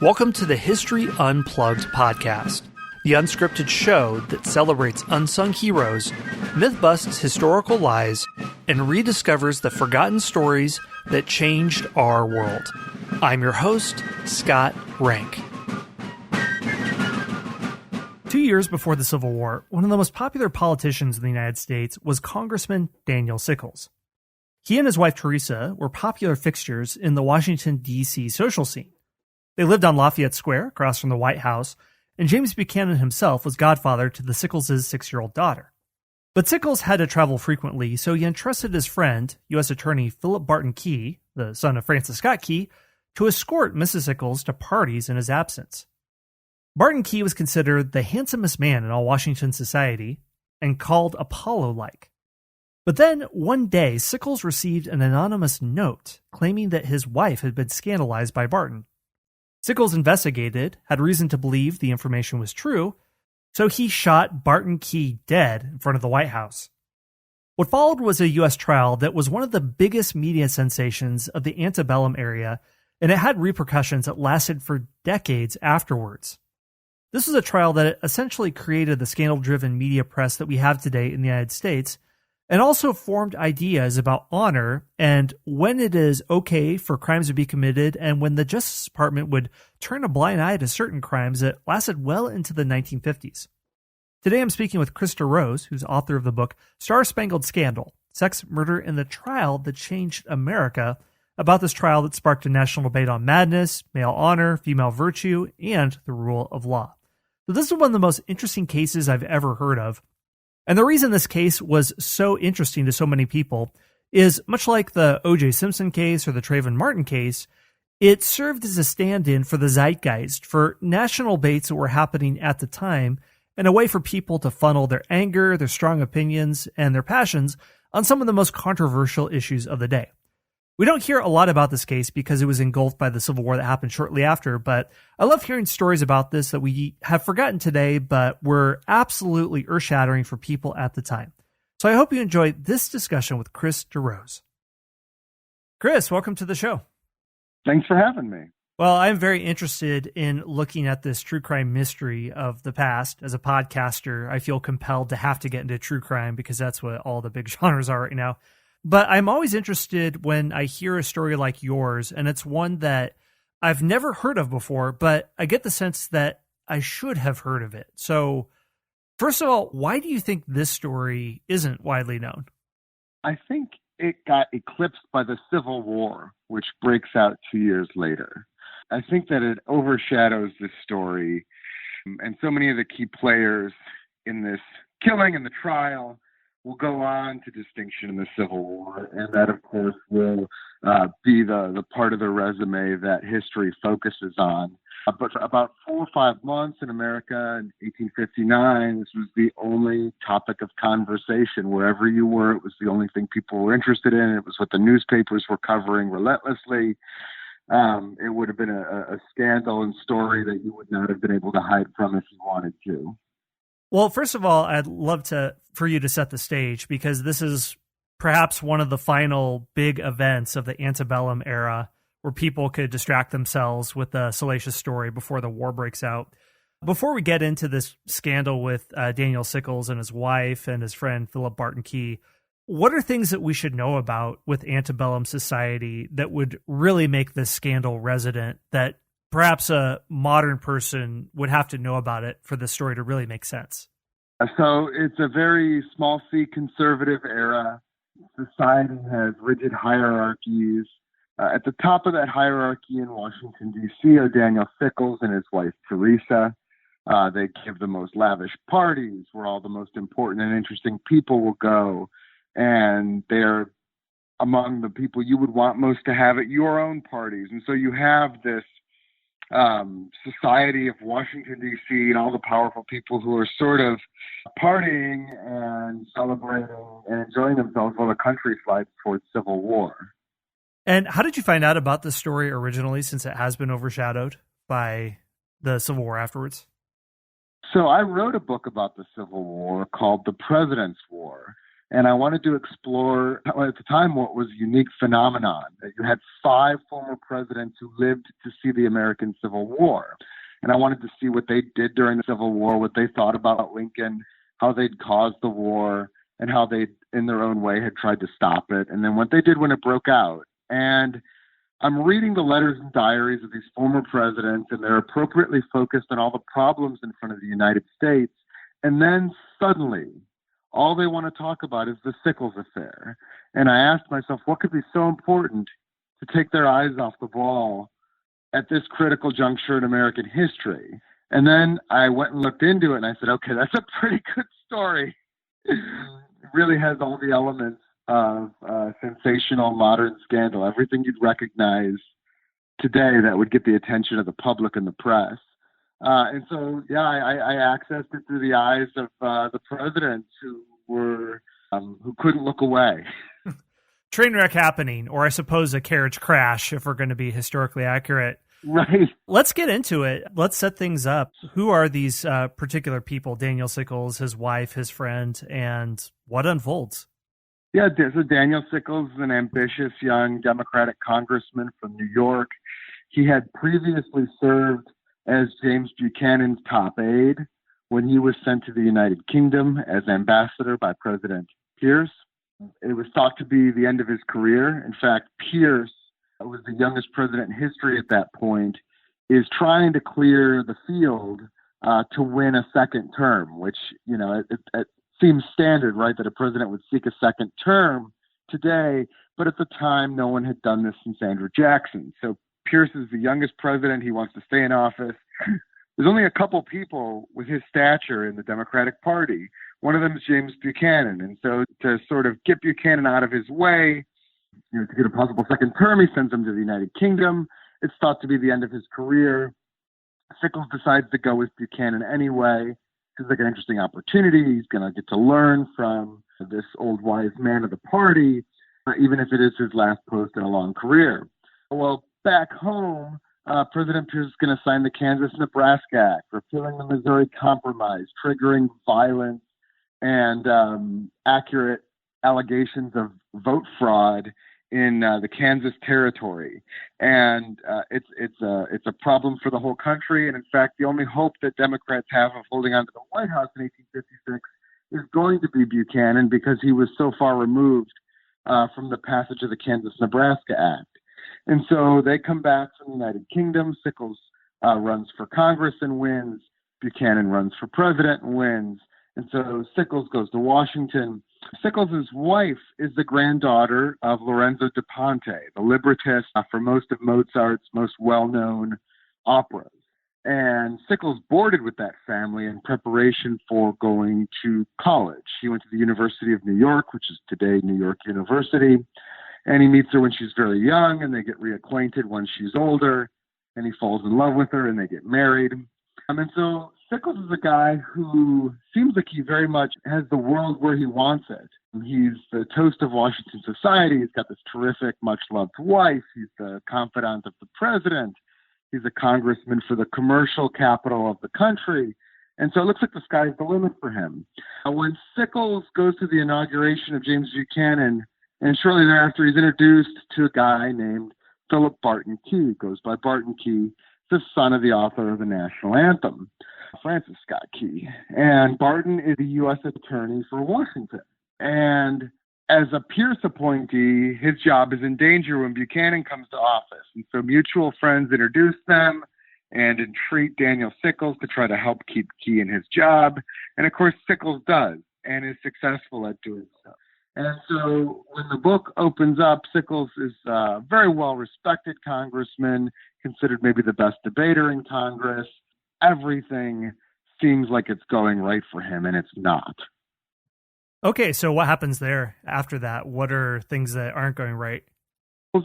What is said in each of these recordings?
Welcome to the History Unplugged podcast, the unscripted show that celebrates unsung heroes, myth-busts historical lies, and rediscovers the forgotten stories that changed our world. I'm your host, Scott Rank. 2 years before the Civil War, one of the most popular politicians in the United States was Congressman Daniel Sickles. He and his wife Teresa were popular fixtures in the Washington, D.C. social scene. They lived on Lafayette Square, across from the White House, and James Buchanan himself was godfather to the Sickleses' 6-year-old daughter. But Sickles had to travel frequently, so he entrusted his friend, U.S. Attorney Philip Barton Key, the son of Francis Scott Key, to escort Mrs. Sickles to parties in his absence. Barton Key was considered the handsomest man in all Washington society and called Apollo-like. But then, one day, Sickles received an anonymous note claiming that his wife had been scandalized by Barton. Sickles investigated, had reason to believe the information was true, so he shot Barton Key dead in front of the White House. What followed was a U.S. trial that was one of the biggest media sensations of the Antebellum era, and it had repercussions that lasted for decades afterwards. This was a trial that essentially created the scandal-driven media press that we have today in the United States, and also formed ideas about honor and when it is okay for crimes to be committed and when the Justice Department would turn a blind eye to certain crimes that lasted well into the 1950s. Today I'm speaking with Krista Rose, who's author of the book Spangled Scandal, Sex, Murder, and the Trial That Changed America, about this trial that sparked a national debate on madness, male honor, female virtue, and the rule of law. So this is one of the most interesting cases I've ever heard of. And the reason this case was so interesting to so many people is, much like the O.J. Simpson case or the Trayvon Martin case, it served as a stand-in for the zeitgeist, for national debates that were happening at the time, and a way for people to funnel their anger, their strong opinions, and their passions on some of the most controversial issues of the day. We don't hear a lot about this case because it was engulfed by the Civil War that happened shortly after, but I love hearing stories about this that we have forgotten today, but were absolutely earth-shattering for people at the time. So I hope you enjoyed this discussion with Chris DeRose. Chris, welcome to the show. Thanks for having me. Well, I'm very interested in looking at this true crime mystery of the past. As a podcaster, I feel compelled to have to get into true crime because that's what all the big genres are right now. But I'm always interested when I hear a story like yours, and it's one that I've never heard of before, but I get the sense that I should have heard of it. So, first of all, why do you think this story isn't widely known? I think it got eclipsed by the Civil War, which breaks out 2 years later. I think that it overshadows this story, and so many of the key players in this killing and the trial will go on to distinction in the Civil War, and that, of course, will be the part of the resume that history focuses on. But for about 4 or 5 months in America in 1859, this was the only topic of conversation. Wherever you were, it was the only thing people were interested in. It was what the newspapers were covering relentlessly. It would have been a scandal and story that you would not have been able to hide from if you wanted to. Well, first of all, I'd love for you to set the stage, because this is perhaps one of the final big events of the Antebellum era where people could distract themselves with a salacious story before the war breaks out. Before we get into this scandal with Daniel Sickles and his wife and his friend Philip Barton Key, what are things that we should know about with Antebellum society that would really make this scandal resident, that perhaps a modern person would have to know about it for the story to really make sense? So it's a very small C conservative era. Society has rigid hierarchies. At the top of that hierarchy in Washington, D.C. are Daniel Sickles and his wife Teresa. They give the most lavish parties where all the most important and interesting people will go. And they're among the people you would want most to have at your own parties. And so you have this society of Washington, D.C., and all the powerful people who are sort of partying and celebrating and enjoying themselves while the country slides towards civil war. And how did you find out about this story originally, since it has been overshadowed by the Civil War afterwards? So I wrote a book about the Civil War called The President's War. And I wanted to explore, at the time, what was a unique phenomenon. That you had 5 former presidents who lived to see the American Civil War. And I wanted to see what they did during the Civil War, what they thought about Lincoln, how they'd caused the war, and how they, in their own way, had tried to stop it, and then what they did when it broke out. And I'm reading the letters and diaries of these former presidents, and they're appropriately focused on all the problems in front of the United States. And then suddenly, all they want to talk about is the Sickles affair. And I asked myself, what could be so important to take their eyes off the ball at this critical juncture in American history? And then I went and looked into it, and I said, okay, that's a pretty good story. It really has all the elements of sensational modern scandal, everything you'd recognize today that would get the attention of the public and the press. And so, yeah, I accessed it through the eyes of the presidents who couldn't look away. Train wreck happening, or I suppose a carriage crash, if we're going to be historically accurate. Right. Let's get into it. Let's set things up. Who are these particular people? Daniel Sickles, his wife, his friend, and what unfolds? Yeah, so Daniel Sickles is an ambitious young Democratic congressman from New York. He had previously served as James Buchanan's top aide when he was sent to the United Kingdom as ambassador by President Pierce. It was thought to be the end of his career. In fact, Pierce, who was the youngest president in history at that point, is trying to clear the field to win a second term, which, you know, it seems standard, right, that a president would seek a second term today. But at the time, no one had done this since Andrew Jackson. So Pierce is the youngest president. He wants to stay in office. There's only a couple people with his stature in the Democratic Party. One of them is James Buchanan. And so to sort of get Buchanan out of his way, you know, to get a possible second term, he sends him to the United Kingdom. It's thought to be the end of his career. Sickles decides to go with Buchanan anyway. Seems like an interesting opportunity. He's going to get to learn from this old wise man of the party, even if it is his last post in a long career. Well, back home, President Pierce is going to sign the Kansas-Nebraska Act, repealing the Missouri Compromise, triggering violence and accurate allegations of vote fraud in the Kansas territory. And it's a problem for the whole country. And in fact, the only hope that Democrats have of holding on to the White House in 1856 is going to be Buchanan, because he was so far removed from the passage of the Kansas-Nebraska Act. And so they come back from the United Kingdom. Sickles runs for Congress and wins. Buchanan runs for president and wins. And so Sickles goes to Washington. Sickles' wife is the granddaughter of Lorenzo da Ponte, the librettist for most of Mozart's most well-known operas. And Sickles boarded with that family in preparation for going to college. He went to the University of New York, which is today New York University. And he meets her when she's very young, and they get reacquainted when she's older, and he falls in love with her, and they get married. And so Sickles is a guy who seems like he very much has the world where he wants it. He's the toast of Washington society. He's got this terrific, much-loved wife. He's the confidant of the president. He's a congressman for the commercial capital of the country. And so it looks like the sky's the limit for him. When Sickles goes to the inauguration of James Buchanan, and shortly thereafter, he's introduced to a guy named Philip Barton Key, goes by Barton Key, the son of the author of the national anthem, Francis Scott Key. And Barton is the U.S. attorney for Washington. And as a Pierce appointee, his job is in danger when Buchanan comes to office. And so mutual friends introduce them and entreat Daniel Sickles to try to help keep Key in his job. And of course, Sickles does and is successful at doing so. And so when the book opens up, Sickles is a very well-respected congressman, considered maybe the best debater in Congress. Everything seems like it's going right for him, and it's not. Okay, so what happens there after that? What are things that aren't going right?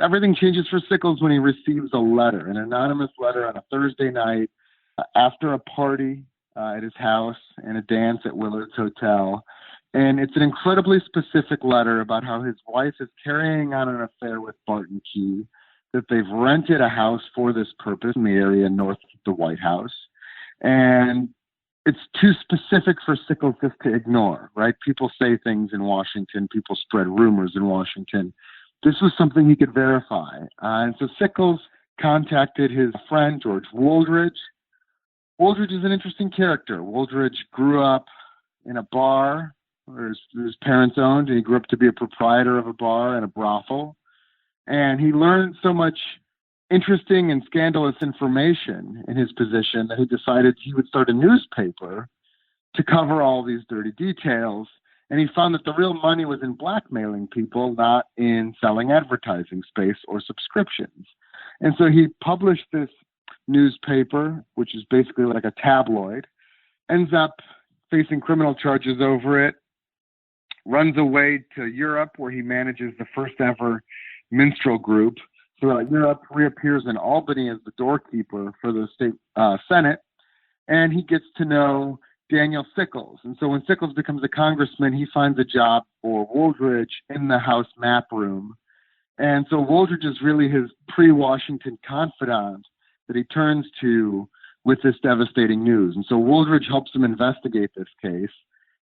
Everything changes for Sickles when he receives a letter, an anonymous letter on a Thursday night after a party at his house and a dance at Willard's Hotel. And it's an incredibly specific letter about how his wife is carrying on an affair with Barton Key, that they've rented a house for this purpose in the area north of the White House. And it's too specific for Sickles just to ignore, right? People say things in Washington. People spread rumors in Washington. This was something he could verify. And so Sickles contacted his friend, George Wooldridge. Wooldridge is an interesting character. Wooldridge grew up in a bar where his parents owned, and he grew up to be a proprietor of a bar and a brothel. And he learned so much interesting and scandalous information in his position that he decided he would start a newspaper to cover all these dirty details. And he found that the real money was in blackmailing people, not in selling advertising space or subscriptions. And so he published this newspaper, which is basically like a tabloid, ends up facing criminal charges over it, runs away to Europe, where he manages the first ever minstrel group throughout Europe, reappears in Albany as the doorkeeper for the state Senate, and he gets to know Daniel Sickles. And so when Sickles becomes a congressman, he finds a job for Wooldridge in the House map room. And so Wooldridge is really his pre-Washington confidant that he turns to with this devastating news. And so Wooldridge helps him investigate this case.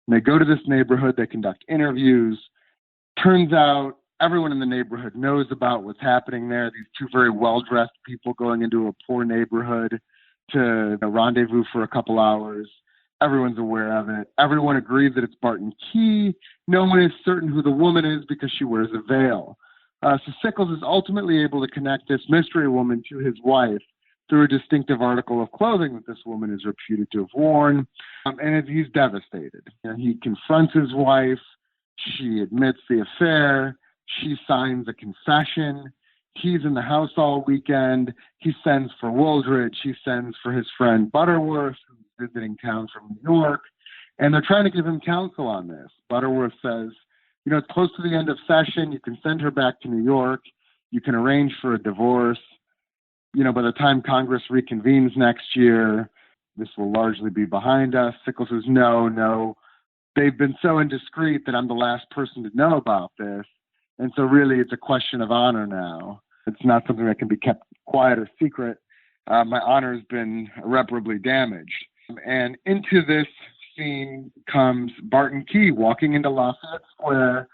And they go to this neighborhood, they conduct interviews. Turns out everyone in the neighborhood knows about what's happening there. These two very well-dressed people going into a poor neighborhood to rendezvous for a couple hours. Everyone's aware of it. Everyone agrees that it's Barton Key. No one is certain who the woman is because she wears a veil. So Sickles is ultimately able to connect this mystery woman to his wife through a distinctive article of clothing that this woman is reputed to have worn. And he's devastated. He confronts his wife. She admits the affair. She signs a confession. He's in the house all weekend. He sends for Wooldridge. He sends for his friend Butterworth, who's visiting town from New York. And they're trying to give him counsel on this. Butterworth says, it's close to the end of session. You can send her back to New York. You can arrange for a divorce. By the time Congress reconvenes next year, this will largely be behind us. Sickles says, no. They've been so indiscreet that I'm the last person to know about this. And so really it's a question of honor now. It's not something that can be kept quiet or secret. My honor has been irreparably damaged. And into this scene comes Barton Key walking into Lafayette Square,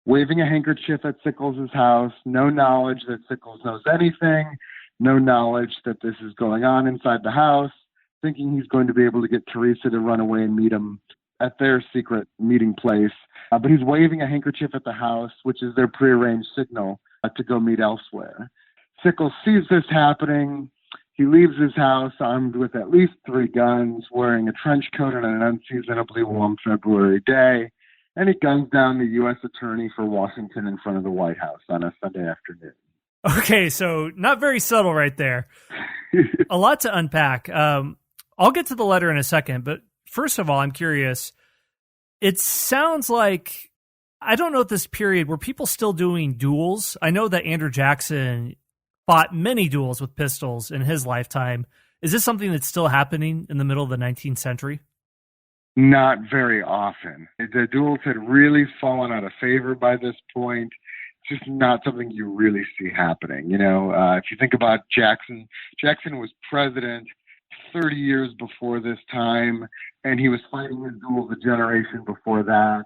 waving a handkerchief at Sickles' house, no knowledge that Sickles knows anything, no knowledge that this is going on inside the house, thinking he's going to be able to get Teresa to run away and meet him at their secret meeting place. But he's waving a handkerchief at the house, which is their prearranged signal to go meet elsewhere. Sickles sees this happening. He leaves his house armed with at least 3 guns, wearing a trench coat on an unseasonably warm February day, and he guns down the U.S. attorney for Washington in front of the White House on a Sunday afternoon. Okay, so not very subtle right there. A lot to unpack. I'll get to the letter in a second, but first of all, I'm curious. It sounds like, I don't know at this period, were people still doing duels? I know that Andrew Jackson fought many duels with pistols in his lifetime. Is this something that's still happening in the middle of the 19th century? Not very often. The duels had really fallen out of favor by this point. It's just not something you really see happening. If you think about Jackson was president 30 years before this time, and he was fighting his duels a generation before that.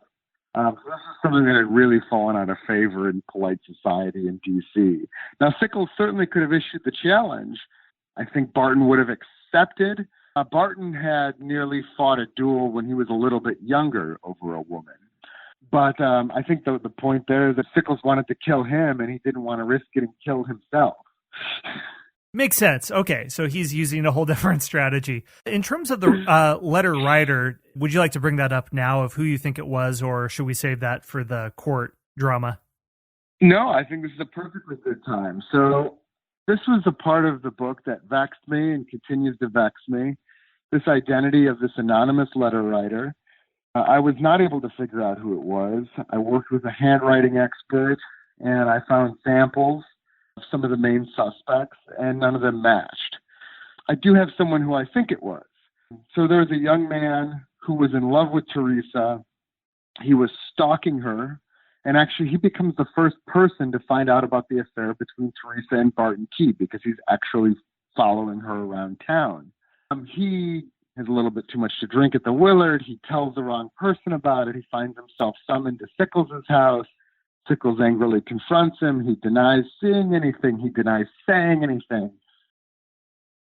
So this is something that had really fallen out of favor in polite society in D.C. Now, Sickles certainly could have issued the challenge. I think Barton would have accepted. Barton had nearly fought a duel when he was a little bit younger over a woman. But I think the point there is that Sickles wanted to kill him, and he didn't want to risk getting killed himself. Makes sense. Okay, so he's using a whole different strategy. In terms of the letter writer, would you like to bring that up now of who you think it was, or should we save that for the court drama? No, I think this is a perfectly good time. So this was a part of the book that vexed me and continues to vex me, this identity of this anonymous letter writer. I was not able to figure out who it was. I worked with a handwriting expert, and I found samples of some of the main suspects, and none of them matched. I do have someone who I think it was. So there's a young man who was in love with Teresa. He was stalking her, and actually he becomes the first person to find out about the affair between Teresa and Barton Key because he's actually following her around town. He has a little bit too much to drink at the Willard. He tells the wrong person about it. He finds himself summoned to Sickles' house. Sickles angrily confronts him. He denies seeing anything. He denies saying anything.